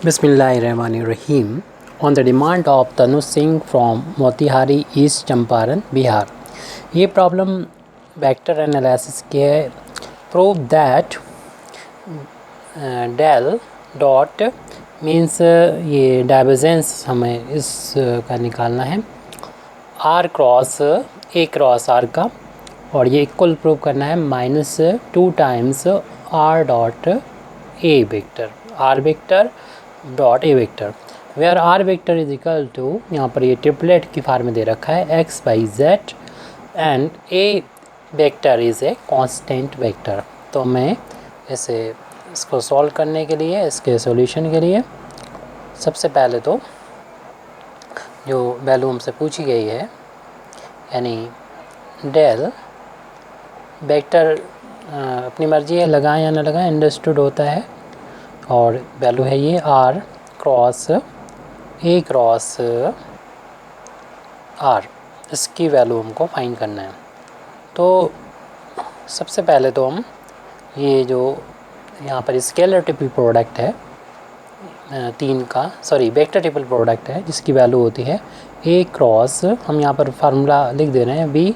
Bismillahirrahmanirrahim. On the demand of Tanu Singh from Motihari East Champaran Bihar, ये problem vector analysis की है. Prove that del dot means ये divergence हमें इस का निकालना है आर क्रॉस आर का, और ये इक्वल प्रूव करना है -2 times R dot A vector, R vector dot A vector, where R vector is equal to, यहाँ पर ये ट्रिपलेट की फॉर्म में दे रखा है x by z and A vector is a constant vector. तो मैं इसको सॉल्व करने के लिए, इसके सॉल्यूशन के लिए सबसे पहले तो जो वैल्यू हमसे पूछी गई है यानी डेल वेक्टर अपनी मर्जी है लगाएं या ना लगाएं, अंडरस्टूड होता है, और वैल्यू है ये आर क्रॉस आर, इसकी वैल्यू हमको फाइंड करना है. तो सबसे पहले तो हम ये जो यहाँ पर स्केलर ट्रिपल प्रोडक्ट है वेक्टर ट्रिपल प्रोडक्ट है जिसकी वैल्यू होती है ए क्रॉस, हम यहाँ पर फार्मूला लिख दे रहे हैं बी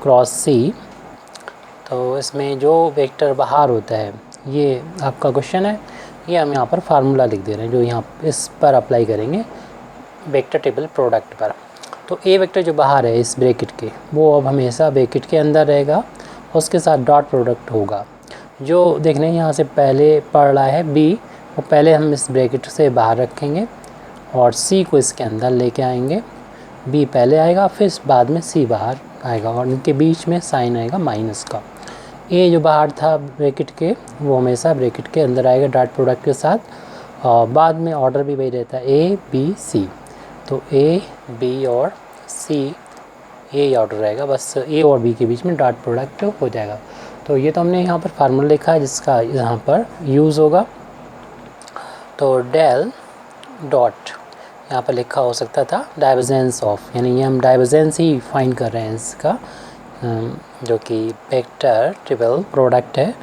क्रॉस सी. तो इसमें जो वेक्टर बाहर होता है, ये आपका क्वेश्चन है, ये हम यहाँ पर फार्मूला लिख दे रहे हैं जो यहाँ इस पर अप्लाई करेंगे वेक्टर टेबल प्रोडक्ट पर. तो ए वेक्टर जो बाहर है इस ब्रैकेट के, वो अब हमेशा ब्रैकेट के अंदर रहेगा, उसके साथ डॉट प्रोडक्ट होगा. जो देखने यहाँ से पहले पढ़ रहा है बी, वो पहले हम इस ब्रैकेट से बाहर रखेंगे और सी को इसके अंदर लेके आएंगे. बी पहले आएगा, फिर बाद में सी बाहर आएगा, और इनके बीच में साइन आएगा माइनस का. ए जो बाहर था ब्रैकेट के, वो हमेशा ब्रैकेट के अंदर आएगा डॉट प्रोडक्ट के साथ, और बाद में ऑर्डर भी वही रहता है ए बी सी. तो ए बी और सी ए ऑर्डर रहेगा, बस ए और बी के बीच में डॉट प्रोडक्ट हो जाएगा. तो ये तो हमने यहाँ पर फार्मूला लिखा है जिसका यहाँ पर यूज़ होगा. तो डेल डॉट यहाँ पर लिखा हो सकता था डाइवर्जेंस ऑफ, यानी ये हम डाइवर्जेंस ही फाइंड कर रहे हैं इसका, जो कि वेक्टर ट्रिपल प्रोडक्ट है.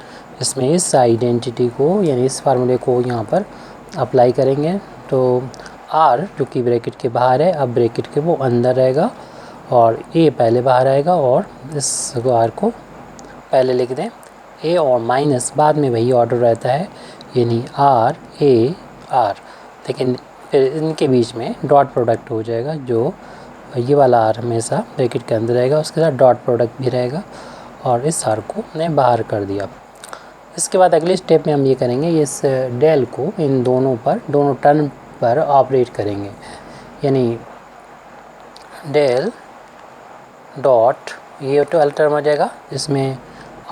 इसमें इस आइडेंटिटी को यानी इस फार्मूले को यहाँ पर अप्लाई करेंगे. तो आर जो कि ब्रैकेट के बाहर है, अब ब्रैकेट के वो अंदर रहेगा, और ए पहले बाहर आएगा, और इस आर को पहले लिख दें ए, और माइनस बाद में वही ऑर्डर रहता है यानी आर ए आर, लेकिन फिर इनके बीच में डॉट प्रोडक्ट हो जाएगा. जो ये वाला आर हमेशा ब्रैकेट के अंदर रहेगा, उसके साथ डॉट प्रोडक्ट भी रहेगा, और इस आर को हमने बाहर कर दिया. इसके बाद अगले स्टेप में हम ये करेंगे, इस डेल को इन दोनों टर्म पर ऑपरेट करेंगे. यानी डेल डॉट ये तो टर्म हो जाएगा, इसमें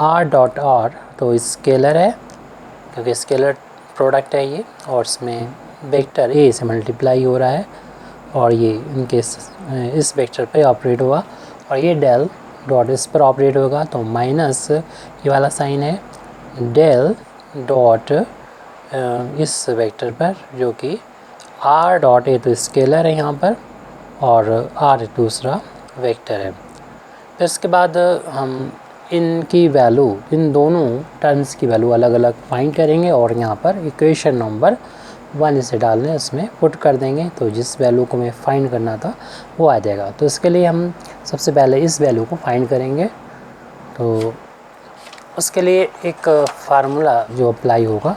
आर डॉट आर तो स्केलर है क्योंकि स्केलर प्रोडक्ट है ये, और इसमें वेक्टर ए से मल्टीप्लाई हो रहा है, और ये इनके इस वेक्टर पे ऑपरेट होगा, और ये डेल डॉट इस पर ऑपरेट होगा. तो माइनस ये वाला साइन है डेल डॉट इस वेक्टर पर, जो कि आर डॉट ए तो स्केलर है यहाँ पर, और आर दूसरा वेक्टर है. फिर इसके बाद हम इनकी वैल्यू, इन दोनों टर्म्स की वैल्यू अलग अलग फाइंड करेंगे, और यहाँ पर इक्वेशन नंबर 1 इसे डालने उसमें पुट कर देंगे. तो जिस वैल्यू को हमें फाइंड करना था वो आ जाएगा. तो इसके लिए हम सबसे पहले इस वैल्यू को फाइंड करेंगे. तो उसके लिए एक फार्मूला जो अप्लाई होगा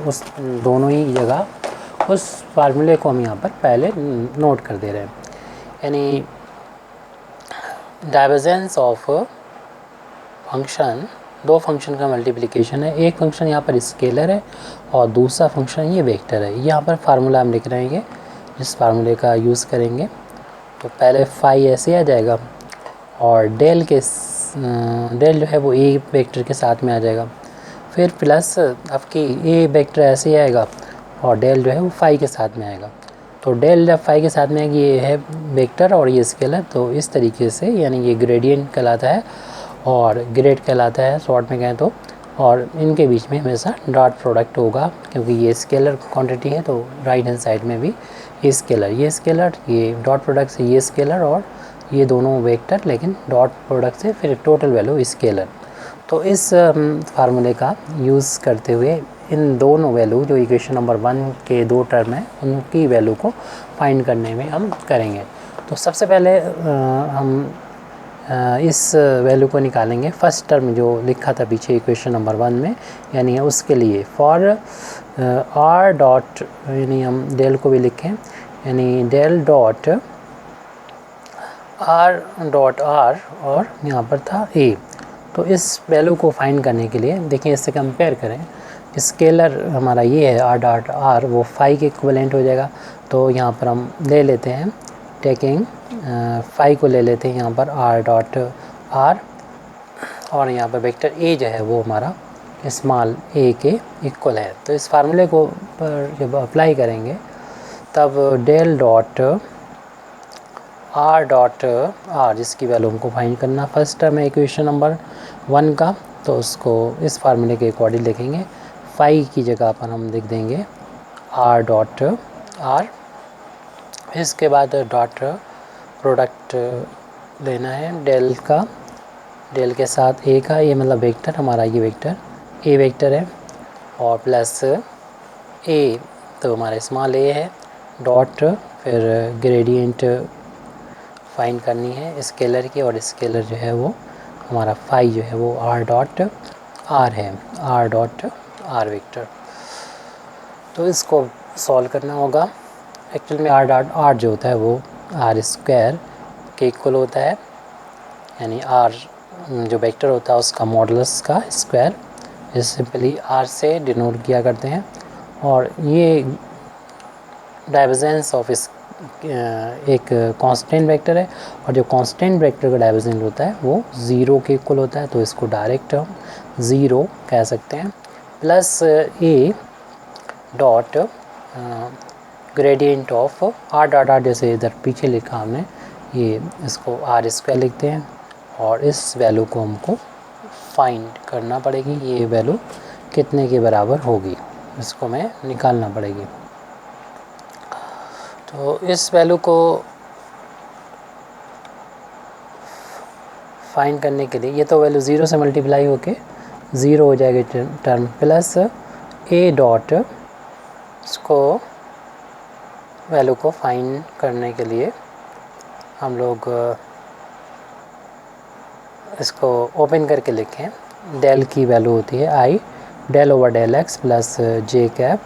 उस दोनों ही जगह, उस फार्मूले को हम यहाँ पर पहले नोट कर दे रहे हैं. यानी डाइवर्जेंस ऑफ फंक्शन, दो फंक्शन का मल्टीप्लिकेशन है. एक फंक्शन यहाँ पर स्केलर है और दूसरा फंक्शन ये वेक्टर है. यहाँ पर फार्मूला हम लिख रहे हैं जिस फार्मूले का यूज़ करेंगे. तो पहले फाई ऐसे आ जाएगा, और डेल जो है वो ए वेक्टर के साथ में आ जाएगा, फिर प्लस आपकी ए वेक्टर ऐसे ही आएगा, और डेल जो है वो फाई के साथ में आएगा. तो डेल जब फाई के साथ में आएगी, ये है वेक्टर और ये स्केलर, तो इस तरीके से यानी ये ग्रेडियंट कहलाता है और ग्रेड कहलाता है शॉर्ट में कहें तो. और इनके बीच में हमेशा डॉट प्रोडक्ट होगा क्योंकि ये स्केलर क्वांटिटी है, तो राइट हैंड साइड में भी ये स्केलर ये डॉट प्रोडक्ट से ये स्केलर, और ये दोनों वेक्टर लेकिन डॉट प्रोडक्ट से फिर टोटल वैल्यू स्केलर. तो इस फार्मूले का यूज़ करते हुए इन दोनों वैल्यू जो इक्वेशन नंबर 1 के दो टर्म हैं उनकी वैल्यू को फाइंड करने में हम करेंगे। तो सबसे पहले हम इस वैल्यू को निकालेंगे फर्स्ट टर्म जो लिखा था पीछे इक्वेशन नंबर 1 में, यानी उसके लिए फॉर आर डॉट, यानी हम डेल को भी लिखें, यानी डेल डॉट आर और यहाँ पर था ए। तो इस वैल्यू को फाइंड करने के लिए देखिए इससे कंपेयर करें, स्केलर हमारा ये है आर डॉट आर, वो फाई के इक्विवेलेंट हो जाएगा। तो यहाँ पर हम ले लेते हैं टेकिंग फाई को ले लेते हैं यहाँ पर आर डॉट आर, और यहाँ पर वेक्टर ए जो है वो हमारा स्मॉल ए के इक्वल है। तो इस फार्मूले को पर जब अप्लाई करेंगे तब डेल डॉट आर जिसकी वैल्यू हमको फाइंड करना फर्स्ट टर्म है इक्वेशन नंबर 1 का, तो उसको इस फार्मूले के अकॉर्डिंग लिखेंगे। फाई की जगह पर हम लिख देंगे आर डॉट आर। इसके बाद डॉट प्रोडक्ट लेना है डेल का, डेल के साथ ए का, ये मतलब वेक्टर हमारा ये वेक्टर ए वेक्टर है, और प्लस ए तो हमारा स्मॉल ए है, डॉट फिर ग्रेडियंट फाइंड करनी है स्केलर की, और स्केलर जो है वो हमारा फाई जो है वो आर डॉट आर है, आर डॉट आर वेक्टर। तो इसको सॉल्व करना होगा। एक्चुअल में आर डॉट आर जो होता है वो आर स्क्वायर के इक्वल होता है, यानी आर जो वेक्टर होता है उसका मॉडुलस का स्क्वायर, इस सिंपली आर से डिनोट किया करते हैं। और ये डाइवर्जेंस ऑफ इस एक कांस्टेंट वेक्टर है, और जो कांस्टेंट वेक्टर का डाइवर्जेंस होता है वो 0 के इक्वल होता है, तो इसको डायरेक्ट हम 0 कह सकते हैं। Plus A dot gradient of R dot are, जैसे इधर पीछे लिखा हमने, ये इसको आर स्क्वायर लिखते हैं, और इस वैल्यू को हमको फाइंड करना पड़ेगी, ये वैल्यू कितने के बराबर होगी इसको हमें निकालना पड़ेगी। तो इस वैल्यू को फाइंड करने के लिए ये तो वैल्यू 0 से मल्टीप्लाई होके 0 हो जाएगी टर्म, प्लस ए डॉट, इसको वैल्यू को फाइंड करने के लिए हम लोग इसको ओपन करके लिखें। डेल की वैल्यू होती है i del over del x plus j cap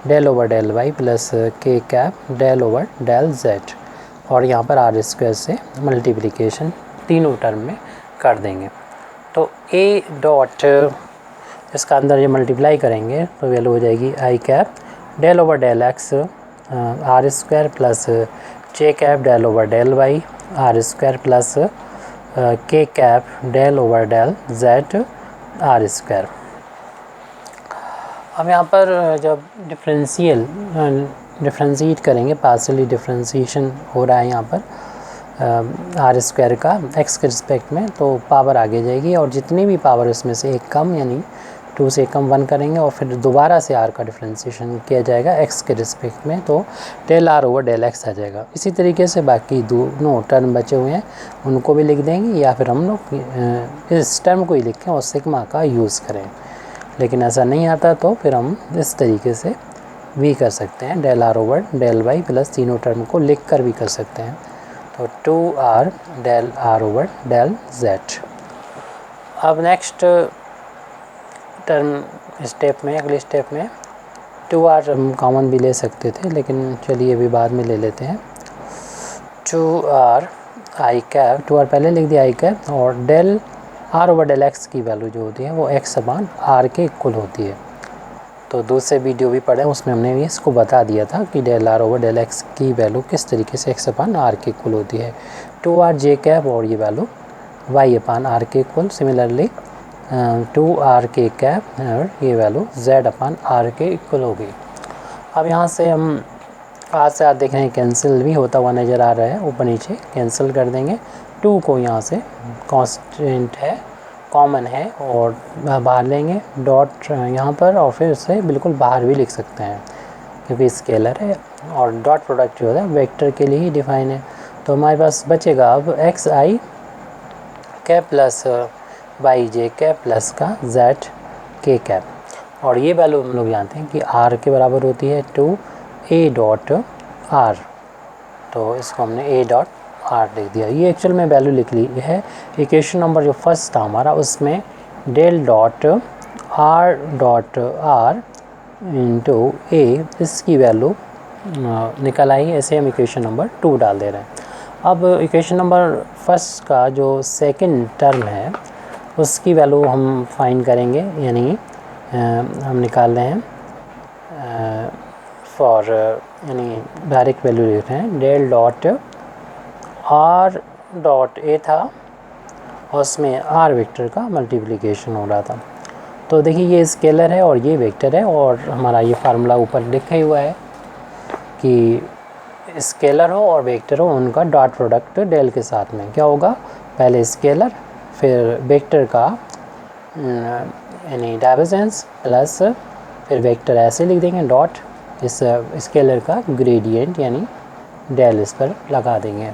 del over del Y plus k cap del over del z, और यहाँ पर आर स्क्वायर से मल्टीप्लिकेशन तीनों टर्म में कर देंगे। तो ए डॉट इसका अंदर ये मल्टीप्लाई करेंगे तो वैल्यू हो जाएगी i cap del over del x r square plus j cap del over del y r square plus k cap del over del z r square. हम यहाँ पर जब डिफ्रेंशिएट करेंगे, पार्शियली डिफ्रेंशिएशन हो रहा है यहाँ पर आर स्क्वायर का एक्स के रिस्पेक्ट में, तो पावर आगे जाएगी, और जितनी भी पावर इसमें से एक कम, यानी 2 से कम 1 करेंगे, और फिर दोबारा से आर का डिफ्रेंशिएशन किया जाएगा एक्स के रिस्पेक्ट में, तो del are over del x आ जाएगा। इसी तरीके से बाकी दोनों टर्म बचे हुए हैं उनको भी लिख देंगे, या फिर हम लोग इस टर्म को ही लिखें और सिग्मा का यूज़ करें। लेकिन ऐसा नहीं आता तो फिर हम इस तरीके से भी कर सकते हैं, del are over del Y plus तीनों टर्म को लिख कर भी कर सकते हैं। तो 2r del are over del Z. अब नेक्स्ट टर्म स्टेप में, अगले स्टेप में 2r हम कॉमन भी ले सकते थे, लेकिन चलिए अभी बाद में ले लेते हैं। 2r आई कैप, 2r पहले लिख दिया आई कैप, और del are over del X की वैल्यू जो होती है वो एक्स अपान आर के इक्वल होती है। तो दूसरे वीडियो भी पढ़े उसमें हमने भी इसको बता दिया था कि del are over del X की वैल्यू किस तरीके से एक्स अपान आर के इक्वल होती है। 2r जे कैप और ये वैल्यू वाई अपान आर के equal, similarly 2r K cap और ये वैल्यू z अपान आर के इक्वल होगी। अब यहाँ से हम आज से आप देख रहे हैं कैंसिल भी होता हुआ नज़र आ रहा है, ऊपर नीचे कैंसिल कर देंगे। 2 को यहाँ से कांस्टेंट है, कॉमन है, और बाहर लेंगे डॉट यहाँ पर, और फिर उसे बिल्कुल बाहर भी लिख सकते हैं क्योंकि स्केलर है, और डॉट प्रोडक्ट जो होता है वेक्टर के लिए ही डिफाइन है। तो हमारे पास बचेगा अब एक्स आई कैप प्लस वाई जे कैप प्लस का जेड के कैप। और ये वैल्यू हम लोग जानते हैं कि आर के बराबर होती है टू ए डॉट आर, तो इसको हमने ए डॉट आर लिख दिया। ये एक्चुअल में वैल्यू लिख ली है। इक्वेशन नंबर जो फर्स्ट था हमारा उसमें डेल डॉट आर इंटू ए, इसकी वैल्यू निकल आई। ऐसे हम इक्वेशन नंबर 2 डाल दे रहे हैं। अब इक्वेशन नंबर फर्स्ट का जो सेकंड टर्म है उसकी वैल्यू हम फाइंड करेंगे, यानी हम निकाल रहे हैं फॉर, यानी डायरेक्ट वैल्यू लिख रहे हैं। Del dot are dot A था और उसमें आर वेक्टर का मल्टीप्लिकेशन हो रहा था। तो देखिए ये स्केलर है और ये वेक्टर है, और हमारा ये फार्मूला ऊपर लिखा ही हुआ है कि स्केलर हो और वेक्टर हो उनका डॉट प्रोडक्ट डेल के साथ में क्या होगा, पहले स्केलर फिर वेक्टर का यानी डाइवर्जेंस प्लस फिर वेक्टर ऐसे लिख देंगे डॉट इस स्केलर का ग्रेडियंट यानी डेल इस पर लगा देंगे।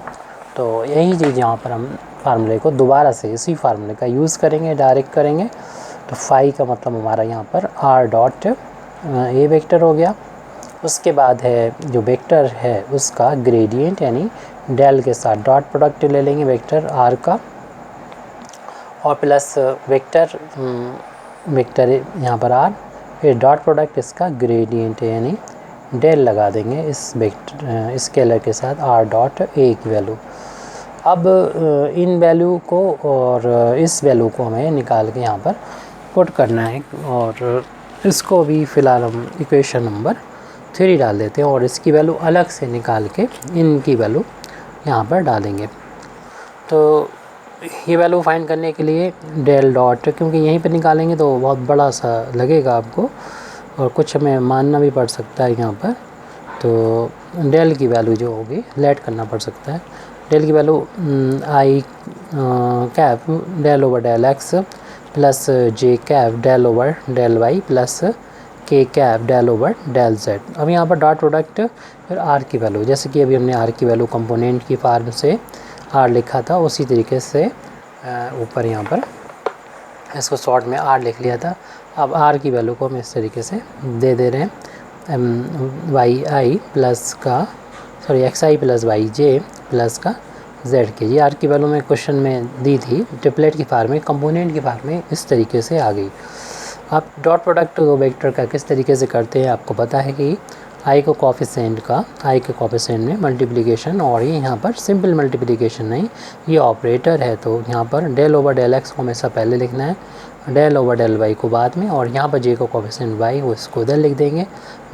तो यही चीज़ यहाँ पर हम फार्मूले को दोबारा से इसी फार्मूले का यूज़ करेंगे, डायरेक्ट करेंगे। तो फाई का मतलब हमारा यहाँ पर आर डॉट ए वेक्टर हो गया। उसके बाद है जो वेक्टर है उसका ग्रेडियंट यानी डेल के साथ डॉट प्रोडक्ट ले लेंगे वेक्टर आर का, और प्लस वेक्टर यहाँ पर आर, फिर डॉट प्रोडक्ट इसका ग्रेडियंट है यानी डेल लगा देंगे इस वेक्टर स्केलर के साथ आर डॉट ए की वैल्यू। अब इन वैल्यू को और इस वैल्यू को हमें निकाल के यहाँ पर पुट करना है, और इसको भी फ़िलहाल हम इक्वेशन नंबर 3 डाल देते हैं और इसकी वैल्यू अलग से निकाल के इनकी वैल्यू यहाँ पर डालेंगे। तो ये वैल्यू फाइंड करने के लिए डेल डॉट, क्योंकि यहीं पर निकालेंगे तो बहुत बड़ा सा लगेगा आपको और कुछ हमें मानना भी पड़ सकता है यहाँ पर, तो डेल की वैल्यू जो होगी लेट करना पड़ सकता है। डेल की value i cap del over del x plus j cap del over del Y plus k cap del over del Z. अब यहाँ पर डॉट प्रोडक्ट फिर आर की वैल्यू, जैसे कि अभी हमने आर की वैल्यू कंपोनेंट की फार्म से आर लिखा था उसी तरीके से ऊपर यहाँ पर इसको शॉर्ट में आर लिख लिया था। अब आर की वैल्यू को हम इस तरीके से दे रहे हैं वाई आई प्लस का एक्स आई प्लस वाई जे प्लस का जेड के। ये आर की वैल्यू में क्वेश्चन में दी थी ट्रिपलेट की फार्म में, कंपोनेंट की फार्म में इस तरीके से आ गई। आप डॉट प्रोडक्ट दो वेक्टर का किस तरीके से करते हैं आपको पता है कि आई को कोफिशिएंट का आई के कोफिशिएंट में मल्टीप्लिकेशन, और ये यहाँ पर सिंपल मल्टीप्लिकेशन नहीं ये ऑपरेटर है, तो यहाँ पर डेल ओवर डेल एक्स को हमेशा पहले लिखना है, डेल ओवर डेल वाई को बाद में, और यहाँ पर जे को कोफिशिएंट वाई वो इसको इधर लिख देंगे।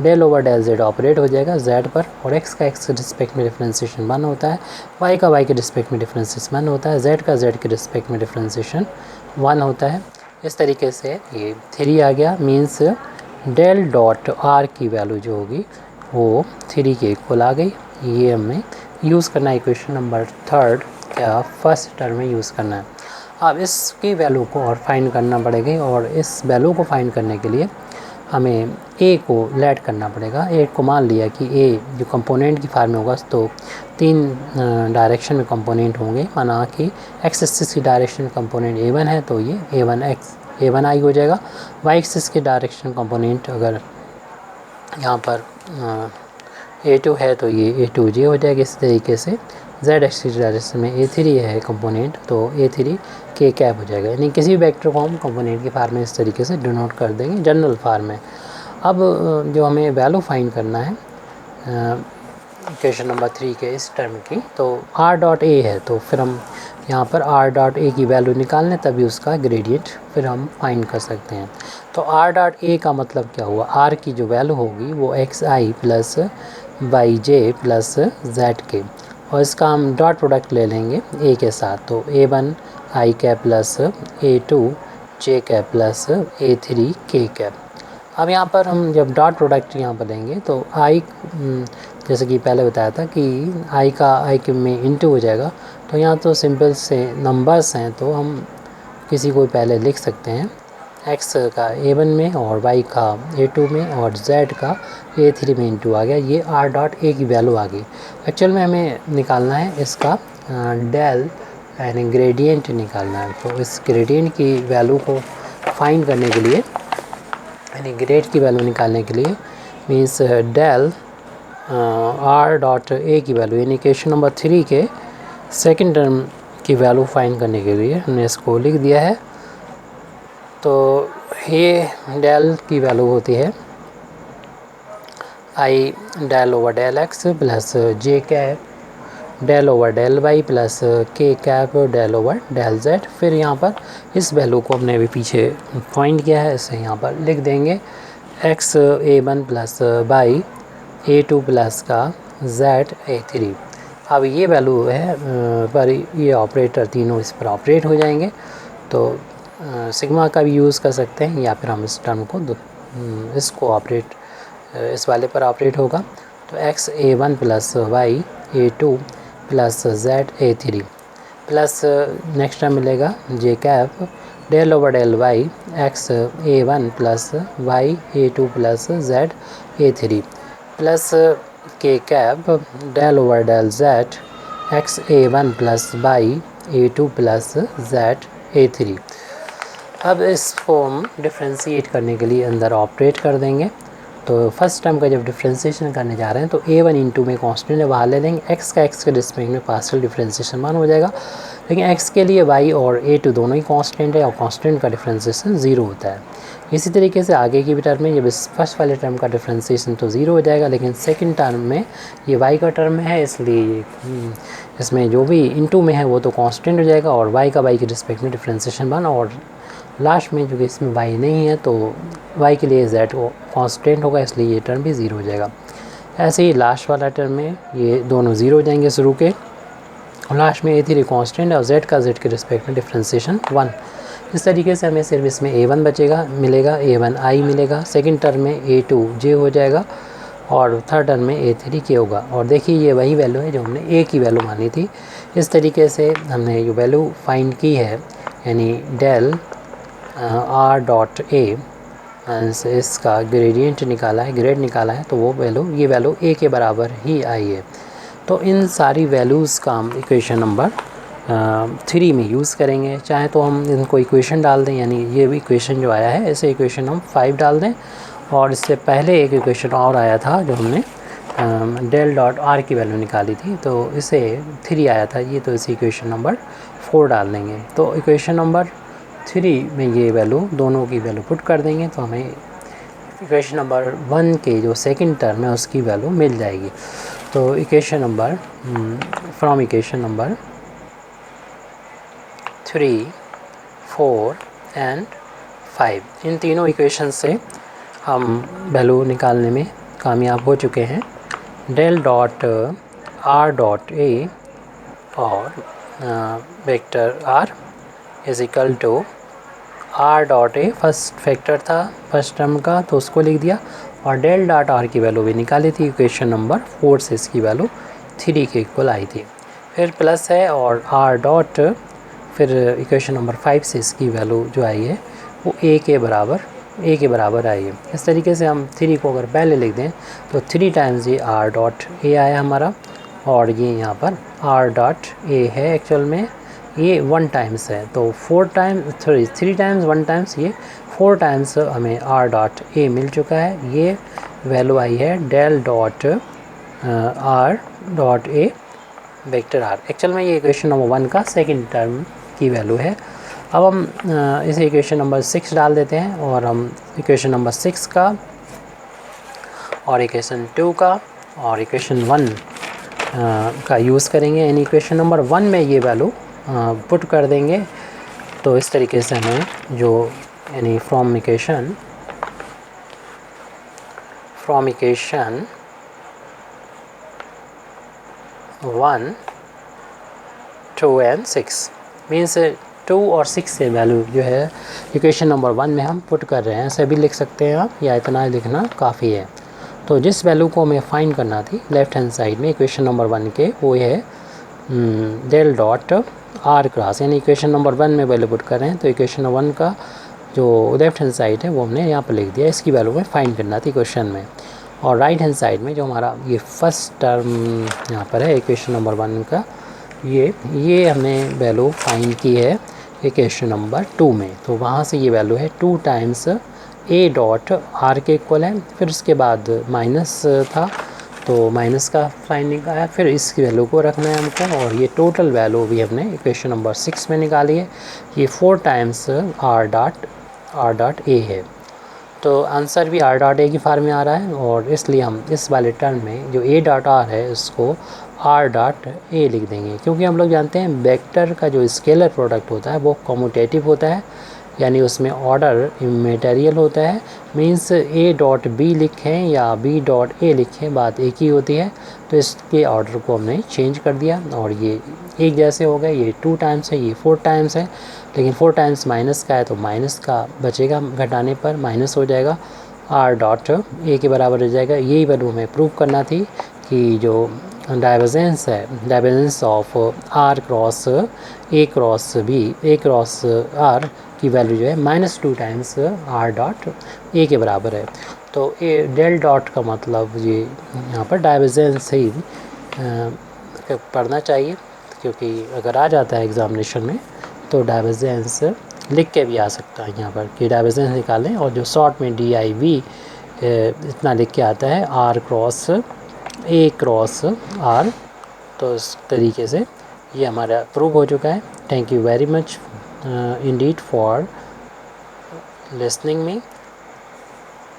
Del over del Z operate हो जाएगा जेड पर, और एक्स का एक्स के रिस्पेक्ट में डिफ्रेंशिएशन 1 होता है, वाई का वाई के रिस्पेक्ट में डिफ्रेंशिएशन 1 होता है, जेड का जेड के रिस्पेक्ट में डिफ्रेंशिएशन 1 होता है। इस तरीके से ये 3 आ गया, मीन्स डेल डॉट आर की वैल्यू जो होगी वो 3 के इक्वल आ गई। ये हमें यूज़ करना है इक्वेशन नंबर 3 क्या फर्स्ट टर्म में यूज़ करना है। अब इसकी वैल्यू को और फाइंड करना पड़ेगी, और इस वैल्यू को फाइंड करने के लिए हमें ए को लेट करना पड़ेगा। ए को मान लिया कि ए जो कंपोनेंट की फार्म में होगा तो 3 डायरेक्शन में कंपोनेंट होंगे, माना कि एक्स एक्सिस की डायरेक्शन कंपोनेंट A1 है तो ये A1i हो जाएगा। वाई एक्सिस की डायरेक्शन कंपोनेंट अगर यहाँ पर A2 है तो ये A2j हो जाएगा। इस तरीके से जेड एक्सिस डायरेक्शन में A3 है कंपोनेंट तो A3 के कैप हो जाएगा, यानी किसी भी वेक्टर को हम कंपोनेंट की फार्म में इस तरीके से डिनोट कर देंगे जनरल फार्म में। अब जो हमें वैल्यू फाइंड करना है इक्वेशन नंबर 3 के इस टर्म की, तो आर डॉट ए है तो फिर हम यहाँ पर आर डॉट ए की वैल्यू निकालने तभी उसका ग्रेडियंट फिर हम फाइंड कर सकते हैं। तो आर डॉट ए का मतलब क्या हुआ, आर की जो वैल्यू होगी वो एक्स आई प्लस वाई जे प्लस जेड के, और इसका हम डॉट प्रोडक्ट ले लेंगे ए के साथ, तो A1 आई कैप प्लस A2 जे कैप प्लस A3 के कैप। अब यहाँ पर हम जब डॉट प्रोडक्ट यहाँ पर लेंगे तो आई जैसे कि पहले बताया था कि आई का आई के में इंटू हो जाएगा, तो यहाँ तो सिंपल से नंबर्स हैं तो हम किसी को पहले लिख सकते हैं, एक्स का A1 में और y का A2 में और z का A3 में इंटू आ गया, ये r डॉट ए की वैल्यू आ गई। एक्चुअल में हमें निकालना है इसका डेल यानी ग्रेडियंट निकालना है। तो इस ग्रेडियंट की वैल्यू को फाइंड करने के लिए, यानी ग्रेड की वैल्यू निकालने के लिए means del R dot A की वैल्यू, यानी इक्वेशन नंबर 3 के सेकंड टर्म की वैल्यू फाइंड करने के लिए हमने इसको लिख दिया है। तो ये डेल की वैल्यू होती है i del over del x plus j cap del over del Y plus k cap del over del z. फिर यहाँ पर इस वैल्यू को हमने अभी पीछे फाइंड किया है, इसे यहाँ पर लिख देंगे x A1 plus by A2 plus का जेड A3। अब ये वैल्यू है पर ये ऑपरेटर तीनों इस पर ऑपरेट हो जाएंगे। तो सिग्मा का भी यूज़ कर सकते हैं, या फिर हम इस टर्म को इसको ऑपरेट इस वाले पर ऑपरेट होगा। तो x A1 plus y A2 plus z A3 plus next term मिलेगा j cap del over del y x A1 plus y A2 plus z A3 plus k cap del over del z x A1 plus y A2 plus z A3। अब इसको हम differentiate करने के लिए अंदर operate कर देंगे। तो फर्स्ट टर्म का जब डिफ्रेंशिएशन करने जा रहे हैं तो A1 इंटू में कांस्टेंट है बाहर ले लेंगे, x का x के रिस्पेक्ट में पार्शियल डिफ्रेंशिएशन मान हो जाएगा। लेकिन x के लिए y और A2 दोनों ही कांस्टेंट है और कांस्टेंट का डिफ्रेंशिएशन 0 होता है। इसी तरीके से आगे की भी टर्म में जब इस फर्स्ट वाले टर्म का डिफ्रेंशिएशन तो 0 हो जाएगा, लेकिन सेकंड टर्म में ये y का टर्म है, इसलिए इसमें जो भी इंटू में है वो तो कांस्टेंट हो जाएगा और y का y के रिस्पेक्ट में डिफ्रेंशिएशन 1, और लास्ट में जो कि इसमें y नहीं है तो y के लिए z को कांस्टेंट होगा, इसलिए ये टर्म भी 0 हो जाएगा। ऐसे ही लास्ट वाला टर्म में ये दोनों 0 हो जाएंगे शुरू के, और लास्ट में A3 कांस्टेंट है और z का z के रिस्पेक्ट में डिफ्रेंशिएशन 1। इस तरीके से हमें सिर्फ इसमें A1 बचेगा मिलेगा, A1i मिलेगा, सेकंड टर्म में A2 j हो जाएगा और थर्ड टर्म में A3 k होगा। और देखिए ये वही वैल्यू है जो हमने a की वैल्यू मानी थी। इस तरीके से हमने जो वैल्यू फाइंड की है, यानी डेल आर डॉट ए इसका ग्रेडियंट निकाला है, ग्रेड निकाला है, तो वो वैल्यू ये वैल्यू a के बराबर ही आई है। तो इन सारी वैल्यूज़ का हम इक्वेशन नंबर 3 में यूज़ करेंगे। चाहे तो हम इनको इक्वेशन डाल दें, यानी ये भी इक्वेशन जो आया है इसे इक्वेशन हम 5 डाल दें, और इससे पहले एक इक्वेशन और आया था जो हमने डेल डॉट आर की वैल्यू निकाली थी, तो इसे 3 आया था ये, तो इसे इक्वेशन नंबर 4 डाल देंगे। तो इक्वेशन नंबर 3 में ये वैल्यू दोनों की वैल्यू पुट कर देंगे तो हमें इक्वेशन नंबर 1 के जो सेकंड टर्म है उसकी वैल्यू मिल जाएगी। तो equation number from equation number 3, 4 and 5 इन तीनों इक्वेशन से हम वैल्यू निकालने में कामयाब हो चुके हैं। Del dot are dot a और vector r is equal to r dot a, first factor था फर्स्ट टर्म का तो उसको लिख दिया, और डेल डॉट आर की वैल्यू भी निकाली थी इक्वेशन नंबर 4 से, इसकी वैल्यू 3 के इक्वल आई थी। फिर प्लस है और आर डॉट, फिर इक्वेशन नंबर 5 से इसकी वैल्यू जो आई है वो a के बराबर आई है। इस तरीके से हम 3 को अगर पहले लिख दें तो 3 टाइम्स ये आर डॉट ए आया हमारा, और ये यहाँ पर आर डॉट ए है, एक्चुअल में ये 1 टाइम्स है, तो 3 टाइम्स 1 टाइम्स ये 4 टाइम्स हमें आर डॉट ए मिल चुका है। ये वैल्यू आई है del dot are dot A vector R. Actual में ये इक्वेशन नंबर 1 का सेकंड टर्म की वैल्यू है। अब हम इसे इक्वेशन नंबर 6 डाल देते हैं, और हम इक्वेशन नंबर 6 का और इक्वेशन 2 का और इक्वेशन 1 का यूज़ करेंगे, यानी इक्वेशन नंबर 1 में ये वैल्यू पुट कर देंगे। तो इस तरीके से हमें जो यानी फ्रॉम इक्वेशन 1, 2 एंड 6 मीन्स 2 और 6 से वैल्यू जो है इक्वेशन नंबर 1 में हम पुट कर रहे हैं, ऐसे भी लिख सकते हैं आप, या इतना लिखना काफ़ी है। तो जिस वैल्यू को हमें फाइंड करना थी लेफ़्ट हैंड साइड में इक्वेशन नंबर 1 के, वो है डेल डॉट आर क्रॉस, यानी इक्वेशन नंबर 1 में वैल्यू पुट कर रहे हैं, तो इक्वेशन 1 का जो लेफ़्ट हैंड साइड है वो हमने यहाँ पर लिख दिया, इसकी वैल्यू में फाइंड करना थी क्वेश्चन में। और राइट हैंड साइड में जो हमारा ये फर्स्ट टर्म यहाँ पर है इक्वेशन नंबर 1 का, ये हमने वैल्यू फाइंड की है इक्वेशन नंबर 2 में। तो वहाँ से ये वैल्यू है 2 टाइम्स ए डॉट आर के इक्वल है। फिर उसके बाद माइनस था तो माइनस का फाइंडिंग आया, फिर इसकी वैल्यू को रखना है हमको, और ये टोटल वैल्यू भी हमने इक्वेशन नंबर 6 में निकाली है। ये 4 टाइम्स आर डॉट ए है। तो आंसर भी आर डॉट ए की फॉर्म में आ रहा है, और इसलिए हम इस वाले टर्म में जो ए डॉट आर है उसको आर डॉट ए लिख देंगे, क्योंकि हम लोग जानते हैं वेक्टर का जो स्केलर प्रोडक्ट होता है वो कम्यूटेटिव होता है, यानी उसमें ऑर्डर इमेटेरियल होता है। मींस ए डॉट बी लिखें या बी डॉट ए लिखें, बात एक ही होती है। तो इसके ऑर्डर को हमने चेंज कर दिया और ये एक जैसे हो गए। ये 2 टाइम्स है, ये 4 टाइम्स है, लेकिन 4 टाइम्स माइनस का है तो माइनस का बचेगा, घटाने पर माइनस हो जाएगा, आर डॉट ए के बराबर हो जाएगा। यही वैल्यू हमें प्रूव करना थी कि जो डाइवर्जेंस है, divergence of R cross A cross R की वैल्यू जो है -2 टाइम्स आर डॉट ए के बराबर है। तो ए डेल डॉट का मतलब ये यहाँ पर डाइवर्जेंस ही पढ़ना चाहिए, क्योंकि अगर आ जाता है एग्जामिनेशन में तो डाइवर्जेंस लिख के भी आ सकता है यहाँ पर कि डाइवर्जेंस निकालें, और जो शॉर्ट में DIV इतना लिख के आता है R cross A cross R. तो इस तरीके से ये हमारा प्रूव हो चुका है। Thank you very much Indeed for listening me.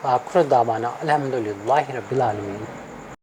आखिर दावाना अल्हम्दुलिल्लाहि रब्बिल आलमीन।